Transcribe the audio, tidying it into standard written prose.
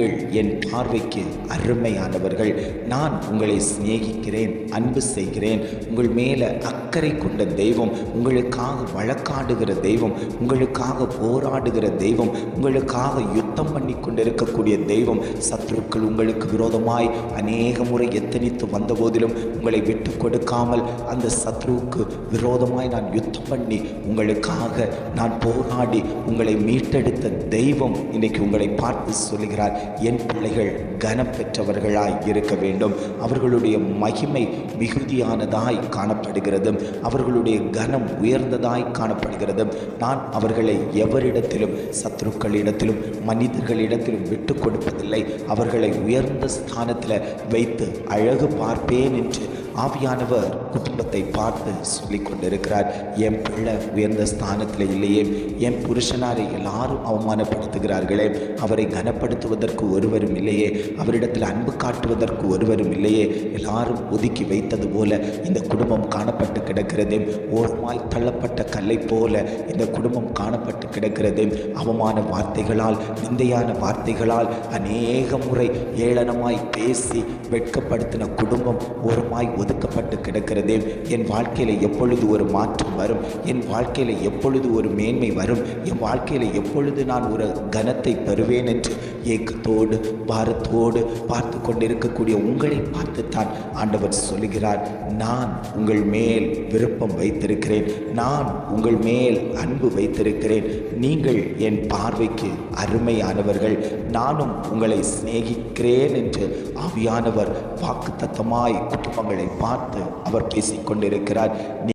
நீங்கள் என் பார்வைக்கு அருமையானவர்கள். நான் உங்களை சிநேகிக்கிறேன், அன்பு செய்கிறேன். உங்கள் மேலே அக்கறை கொண்ட தெய்வம், உங்களுக்காக வழக்காடுகிற தெய்வம், உங்களுக்காக போராடுகிற தெய்வம், உங்களுக்காக யுத்தம் பண்ணி கொண்டிருக்கக்கூடிய தெய்வம். சத்துருக்கள் உங்களுக்கு விரோதமாய் அநேக முறை எத்தனித்து வந்த போதிலும் உங்களை விட்டு கொடுக்காமல் அந்த சத்ருவுக்கு விரோதமாய் நான் யுத்தம் பண்ணி உங்களுக்காக நான் போராடி உங்களை மீட்டெடுத்த தெய்வம் இன்றைக்கு உங்களை பார்த்து சொல்லுகிறார், என் பிள்ளைகள் கனம் பெற்றவர்களாய் இருக்க வேண்டும். அவர்களுடைய மகிமை மிகுதியானதாய் காணப்படுகிறது, அவர்களுடைய கனம் உயர்ந்ததாய் காணப்படுகிறது. நான் அவர்களை எவரிடத்திலும் சத்துருக்களிடத்திலும் மனிதர்களிடத்திலும் விட்டு கொடுப்பதில்லை. அவர்களை உயர்ந்த ஸ்தானத்தில் வைத்து அழகு பார்ப்பேன் என்று ஆவியானவர் குடும்பத்தை பார்த்து சொல்லிக் கொண்டிருக்கிறார். என் பிள்ளை உயர்ந்த ஸ்தானத்தில் இல்லையே, என் புருஷனாரை எல்லாரும் அவமானப்படுத்துகிறார்களே, அவரை கனப்படுத்துவதற்கு ஒருவரும் இல்லையே, அவரிடத்தில் அன்பு காட்டுவதற்கு ஒருவரும் இல்லையே, எல்லாரும் ஒதுக்கி வைத்தது போல இந்த குடும்பம் காணப்பட்டு கிடக்கிறதே, ஓரமாய் தள்ளப்பட்ட கல்லை போல இந்த குடும்பம் காணப்பட்டு கிடக்கிறதே. அவமான வார்த்தைகளால், நிந்தையான வார்த்தைகளால் அநேக முறை ஏளனமாய் பேசி வெட்கப்படுத்தின குடும்பம் ஓரமாய் ஒதுக்கப்பட்டு கிடக்கிறதே. என் வாழ்க்கையில் எப்பொழுது ஒரு மாற்றம் வரும், என் வாழ்க்கையில் எப்பொழுது ஒரு மேன்மை வரும், என் வாழ்க்கையில் எப்பொழுது நான் ஒரு கனத்தை பெறுவேன் என்று ஏக்கத்தோடு பாரத்தோடு பார்த்து கொண்டிருக்கக்கூடிய உங்களை பார்த்துத்தான் ஆண்டவர் சொல்லுகிறார், நான் உங்கள் மேல் விருப்பம் வைத்திருக்கிறேன், நான் உங்கள் மேல் அன்பு வைத்திருக்கிறேன். நீங்கள் என் பார்வைக்கு அருமையானவர்கள், நானும் உங்களை சிநேகிக்கிறேன் என்று ஆவியானவர் வாக்குத்தத்தமாய் குடும்பங்களை பார்த்து அவர் பேசிக்கொண்டிருக்கிறார்.